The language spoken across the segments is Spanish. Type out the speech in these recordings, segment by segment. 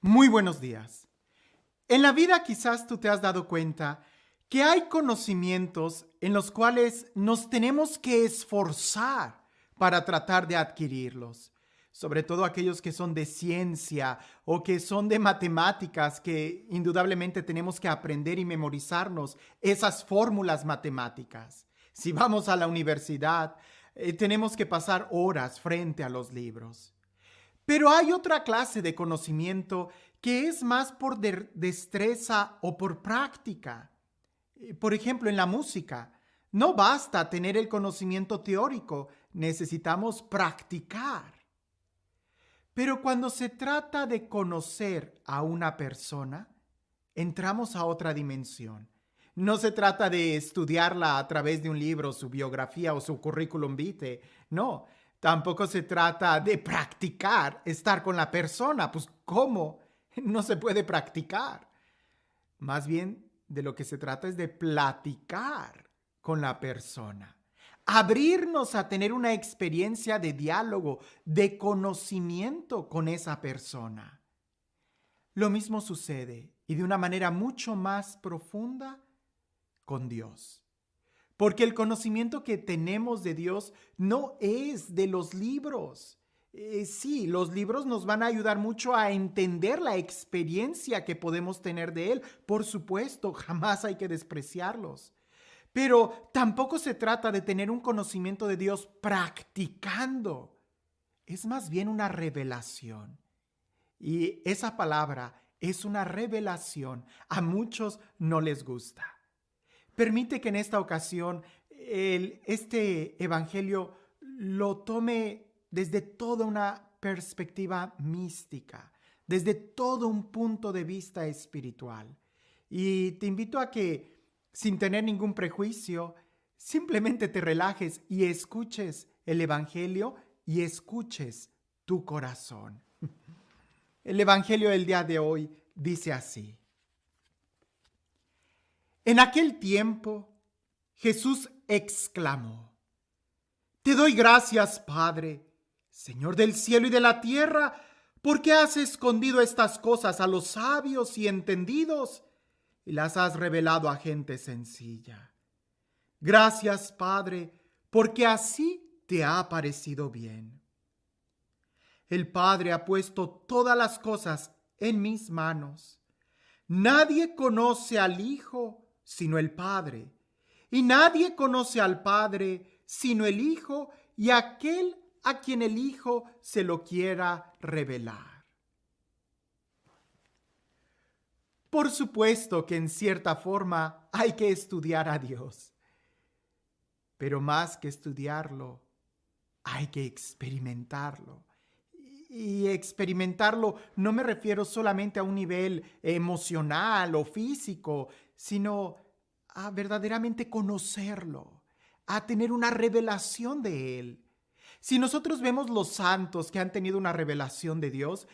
Muy buenos días. En la vida quizás tú te has dado cuenta que hay conocimientos en los cuales nos tenemos que esforzar para tratar de adquirirlos, sobre todo aquellos que son de ciencia o que son de matemáticas, que indudablemente tenemos que aprender y memorizarnos esas fórmulas matemáticas. Si vamos a la universidad, tenemos que pasar horas frente a los libros. Pero hay otra clase de conocimiento que es más por destreza o por práctica. Por ejemplo, en la música, no basta tener el conocimiento teórico, necesitamos practicar. Pero cuando se trata de conocer a una persona, entramos a otra dimensión. No se trata de estudiarla a través de un libro, su biografía o su currículum vitae. No, tampoco se trata de practicar estar con la persona. Pues, ¿cómo? No se puede practicar. Más bien, de lo que se trata es de platicar con la persona. Abrirnos a tener una experiencia de diálogo, de conocimiento con esa persona. Lo mismo sucede, y de una manera mucho más profunda, con Dios. Porque el conocimiento que tenemos de Dios no es de los libros. Sí, los libros nos van a ayudar mucho a entender la experiencia que podemos tener de Él. Por supuesto, jamás hay que despreciarlos. Pero tampoco se trata de tener un conocimiento de Dios practicando. Es más bien una revelación. Y esa palabra es una revelación. A muchos no les gusta. Permite que en esta ocasión este evangelio lo tome desde toda una perspectiva mística, desde todo un punto de vista espiritual. Y te invito a que, sin tener ningún prejuicio, simplemente te relajes y escuches el evangelio y escuches tu corazón. El evangelio del día de hoy dice así. En aquel tiempo, Jesús exclamó: Te doy gracias, Padre, Señor del cielo y de la tierra, porque has escondido estas cosas a los sabios y entendidos y las has revelado a gente sencilla. Gracias, Padre, porque así te ha parecido bien. El Padre ha puesto todas las cosas en mis manos. Nadie conoce al Hijo sino el Padre, y nadie conoce al Padre sino el Hijo y aquel a quien el Hijo se lo quiera revelar. Por supuesto que en cierta forma hay que estudiar a Dios, pero más que estudiarlo, hay que experimentarlo. Y experimentarlo no me refiero solamente a un nivel emocional o físico, sino a verdaderamente conocerlo, a tener una revelación de Él. Si nosotros vemos los santos que han tenido una revelación de Dios,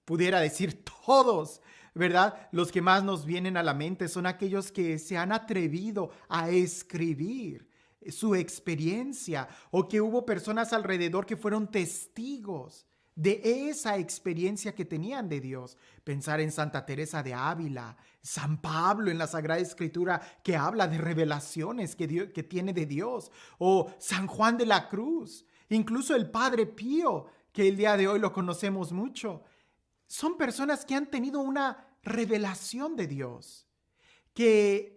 pudiera decir todos, ¿verdad? Los que más nos vienen a la mente son aquellos que se han atrevido a escribir su experiencia, o que hubo personas alrededor que fueron testigos de esa experiencia que tenían de Dios. Pensar en Santa Teresa de Ávila, San Pablo en la Sagrada Escritura, que habla de revelaciones que tiene de Dios, o San Juan de la Cruz, incluso el Padre Pío, que el día de hoy lo conocemos mucho. Son personas que han tenido una revelación de Dios, que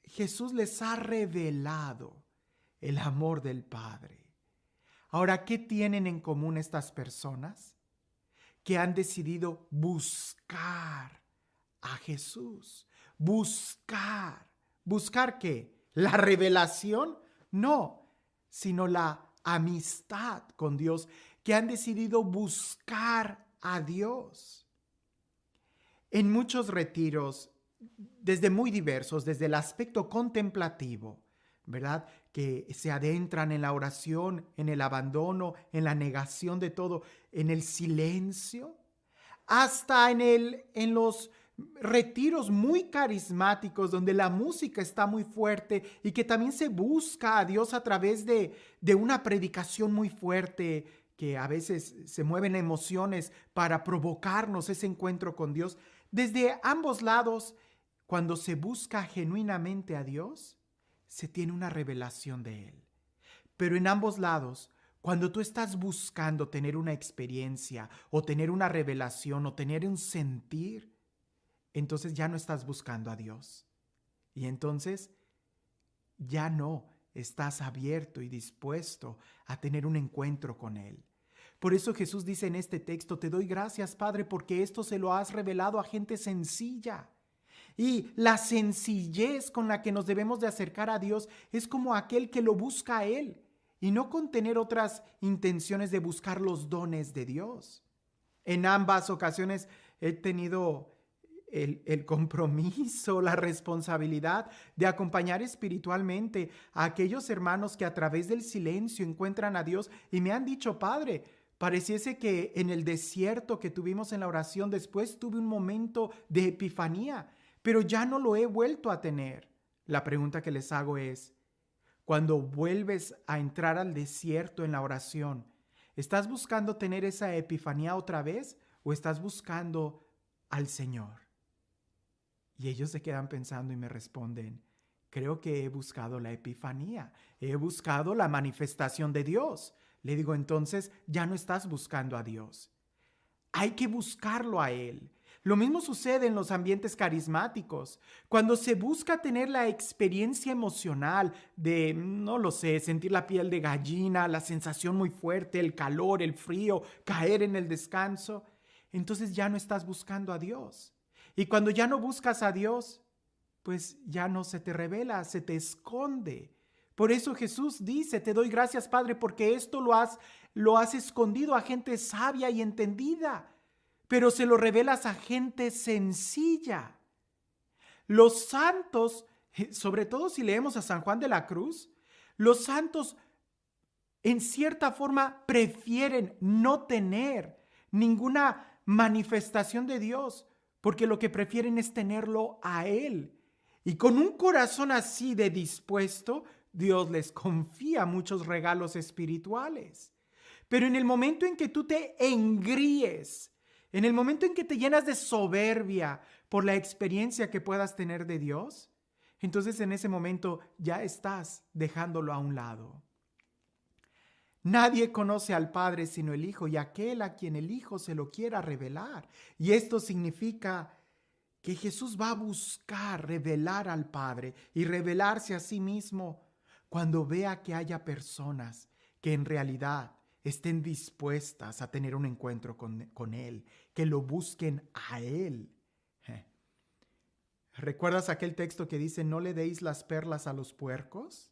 Jesús les ha revelado el amor del Padre. Ahora, ¿qué tienen en común estas personas? Que han decidido buscar a Jesús. Buscar. ¿Buscar qué? ¿La revelación? No, sino la amistad con Dios, que han decidido buscar a Dios. En muchos retiros, desde muy diversos, desde el aspecto contemplativo, ¿verdad? Que se adentran en la oración, en el abandono, en la negación de todo, en el silencio, hasta en los retiros muy carismáticos donde la música está muy fuerte y que también se busca a Dios a través de una predicación muy fuerte que a veces se mueven emociones para provocarnos ese encuentro con Dios. Desde ambos lados, cuando se busca genuinamente a Dios, se tiene una revelación de Él. Pero en ambos lados, cuando tú estás buscando tener una experiencia o tener una revelación o tener un sentir, entonces ya no estás buscando a Dios. Y entonces ya no estás abierto y dispuesto a tener un encuentro con Él. Por eso Jesús dice en este texto: te doy gracias, Padre, porque esto se lo has revelado a gente sencilla. Y la sencillez con la que nos debemos de acercar a Dios es como aquel que lo busca a Él, y no con tener otras intenciones de buscar los dones de Dios. En ambas ocasiones he tenido el compromiso, la responsabilidad de acompañar espiritualmente a aquellos hermanos que a través del silencio encuentran a Dios y me han dicho: Padre, pareciese que en el desierto que tuvimos en la oración después tuve un momento de epifanía, pero ya no lo he vuelto a tener. La pregunta que les hago es: cuando vuelves a entrar al desierto en la oración, ¿estás buscando tener esa epifanía otra vez o estás buscando al Señor? Y ellos se quedan pensando y me responden: creo que he buscado la epifanía, he buscado la manifestación de Dios. Le digo: entonces ya no estás buscando a Dios. Hay que buscarlo a Él. Lo mismo sucede en los ambientes carismáticos. Cuando se busca tener la experiencia emocional de, no lo sé, sentir la piel de gallina, la sensación muy fuerte, el calor, el frío, caer en el descanso, entonces ya no estás buscando a Dios. Y cuando ya no buscas a Dios, pues ya no se te revela, se te esconde. Por eso Jesús dice: te doy gracias, Padre, porque esto lo has escondido a gente sabia y entendida, pero se lo revelas a gente sencilla. Los santos, sobre todo si leemos a San Juan de la Cruz, los santos en cierta forma prefieren no tener ninguna manifestación de Dios, porque lo que prefieren es tenerlo a Él. Y con un corazón así de dispuesto, Dios les confía muchos regalos espirituales. Pero en el momento en que tú te engríes, en el momento en que te llenas de soberbia por la experiencia que puedas tener de Dios, entonces en ese momento ya estás dejándolo a un lado. Nadie conoce al Padre sino el Hijo, y aquel a quien el Hijo se lo quiera revelar. Y esto significa que Jesús va a buscar revelar al Padre y revelarse a sí mismo cuando vea que haya personas que en realidad estén dispuestas a tener un encuentro con Él, que lo busquen a Él. ¿Recuerdas aquel texto que dice: no le deis las perlas a los puercos?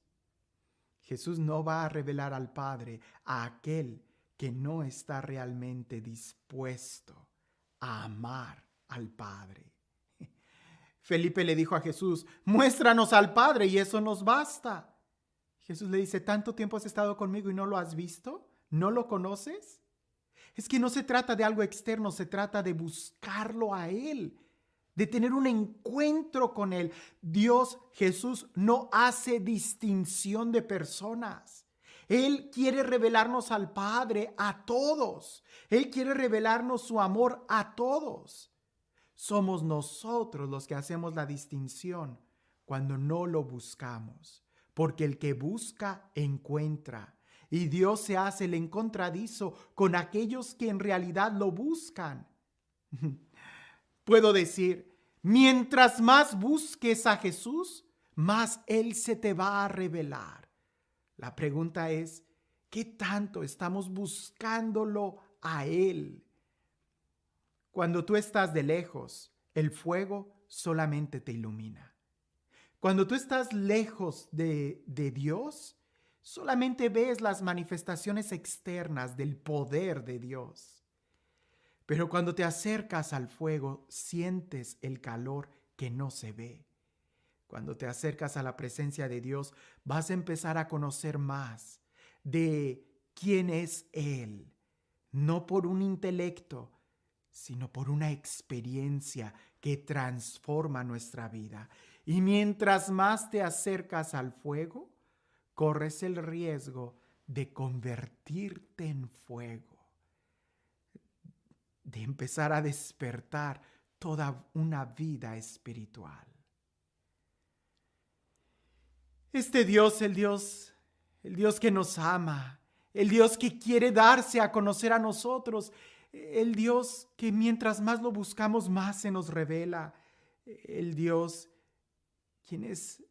Jesús no va a revelar al Padre a aquel que no está realmente dispuesto a amar al Padre. Felipe le dijo a Jesús: muéstranos al Padre y eso nos basta. Jesús le dice: ¿tanto tiempo has estado conmigo y no lo has visto? ¿No lo conoces? Es que no se trata de algo externo, se trata de buscarlo a Él, de tener un encuentro con Él. Dios, Jesús, no hace distinción de personas. Él quiere revelarnos al Padre a todos. Él quiere revelarnos su amor a todos. Somos nosotros los que hacemos la distinción cuando no lo buscamos, porque el que busca encuentra. Y Dios se hace el encontradizo con aquellos que en realidad lo buscan. Puedo decir: mientras más busques a Jesús, más Él se te va a revelar. La pregunta es: ¿qué tanto estamos buscándolo a Él? Cuando tú estás de lejos, el fuego solamente te ilumina. Cuando tú estás lejos de Dios, solamente ves las manifestaciones externas del poder de Dios. Pero cuando te acercas al fuego, sientes el calor que no se ve. Cuando te acercas a la presencia de Dios, vas a empezar a conocer más de quién es Él, no por un intelecto, sino por una experiencia que transforma nuestra vida. Y mientras más te acercas al fuego, corres el riesgo de convertirte en fuego, de empezar a despertar toda una vida espiritual. Este Dios, el Dios que nos ama, el Dios que quiere darse a conocer a nosotros, el Dios que mientras más lo buscamos, más se nos revela, el Dios quien es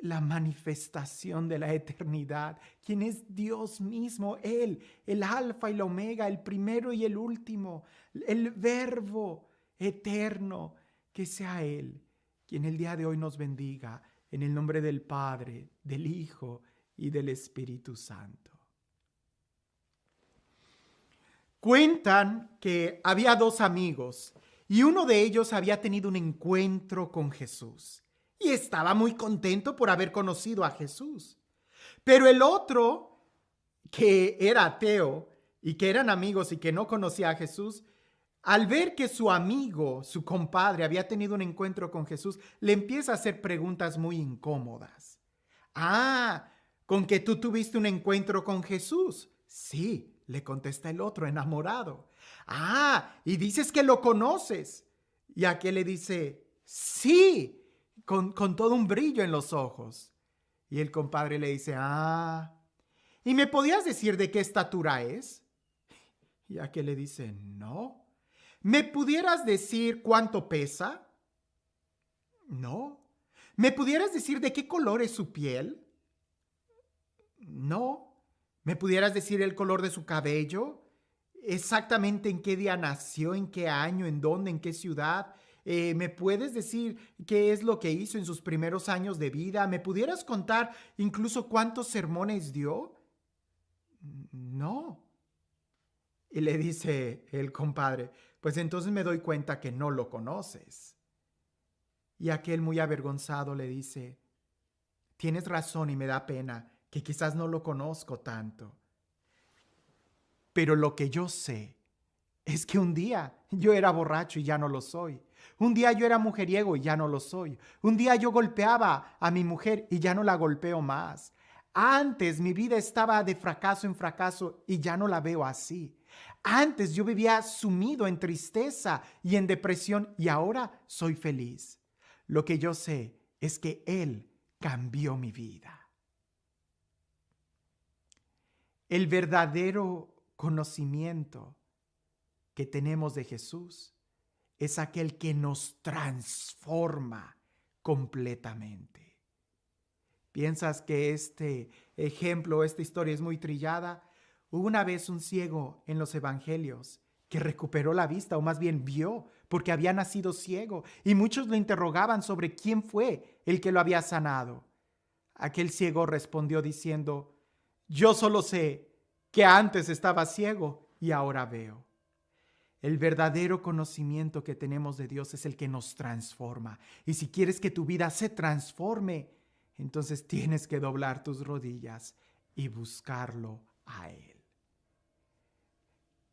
la manifestación de la eternidad, quien es Dios mismo, Él, el alfa y la omega, el primero y el último, el verbo eterno, que sea Él quien el día de hoy nos bendiga en el nombre del Padre, del Hijo y del Espíritu Santo. Cuentan que había dos amigos y uno de ellos había tenido un encuentro con Jesús y estaba muy contento por haber conocido a Jesús. Pero el otro, que era ateo y que eran amigos y que no conocía a Jesús, al ver que su amigo, su compadre, había tenido un encuentro con Jesús, le empieza a hacer preguntas muy incómodas. ¿Con que tú tuviste un encuentro con Jesús? Sí, le contesta el otro, enamorado. ¿Y dices que lo conoces? Y aquel le dice, sí, con todo un brillo en los ojos. Y el compadre le dice, ¿y me podías decir de qué estatura es? Y aquel le dice, no. ¿Me pudieras decir cuánto pesa? No. ¿Me pudieras decir de qué color es su piel? No. ¿Me pudieras decir el color de su cabello? ¿Exactamente en qué día nació? ¿En qué año? ¿En dónde? ¿En qué ciudad? ¿Me puedes decir qué es lo que hizo en sus primeros años de vida? ¿Me pudieras contar incluso cuántos sermones dio? No. Y le dice el compadre, pues entonces me doy cuenta que no lo conoces. Y aquel muy avergonzado le dice, tienes razón y me da pena que quizás no lo conozco tanto. Pero lo que yo sé es que un día yo era borracho y ya no lo soy. Un día yo era mujeriego y ya no lo soy. Un día yo golpeaba a mi mujer y ya no la golpeo más. Antes mi vida estaba de fracaso en fracaso y ya no la veo así. Antes yo vivía sumido en tristeza y en depresión y ahora soy feliz. Lo que yo sé es que Él cambió mi vida. El verdadero conocimiento que tenemos de Jesús es aquel que nos transforma completamente. ¿Piensas que este ejemplo, esta historia es muy trillada? Hubo una vez un ciego en los evangelios que recuperó la vista, o más bien vio, porque había nacido ciego, y muchos lo interrogaban sobre quién fue el que lo había sanado. Aquel ciego respondió diciendo, yo solo sé que antes estaba ciego y ahora veo. El verdadero conocimiento que tenemos de Dios es el que nos transforma. Y si quieres que tu vida se transforme, entonces tienes que doblar tus rodillas y buscarlo a Él.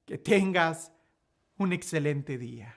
Que tengas un excelente día.